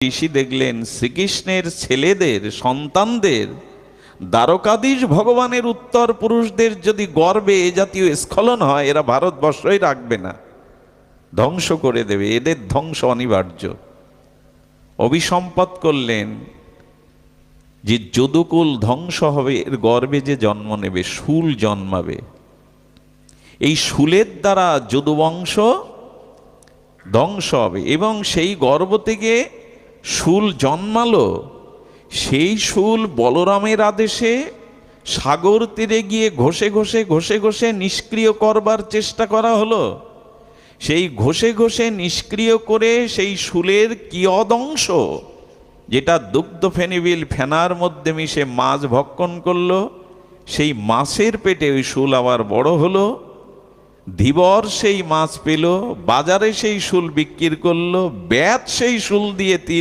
ঋষি দেখলেন শ্রীকৃষ্ণের ছেলেদের সন্তানদের দ্বারকাধীশ ভগবানের উত্তর পুরুষদের যদি গর্বে এ জাতীয় স্খলন হয়, এরা ভারতবর্ষই রাখবে না, ধ্বংস করে দেবে, এদের ধ্বংস অনিবার্য। অভিসম্পাত করলেন যে যদুকুল ধ্বংস হবে, এর গর্ভে যে জন্ম নেবে শুল জন্মাবে, এই শুলের দ্বারা যদুবংশ ধ্বংস হবে। এবং সেই গর্ভ থেকে শুল জন্মালো, সেই শুল বলরামের আদেশে সাগর তীরে গিয়ে ঘষে ঘষে ঘষে ঘষে নিষ্ক্রিয় করবার চেষ্টা করা হলো। সেই ঘষে ঘষে নিষ্ক্রিয় করে সেই শুলের কিয়দংশ, যেটা দুগ্ধ ফেনিবিল ফেনার মধ্যে মিশে মাছ ভক্ষণ করলো, সেই মাছের পেটে ওই শুল আবার বড় হলো। ধীবর সেই মাছ পেল, বাজারে সেই শুল বিক্রি করলো, ব্যাত সেই শুল দিয়ে তীর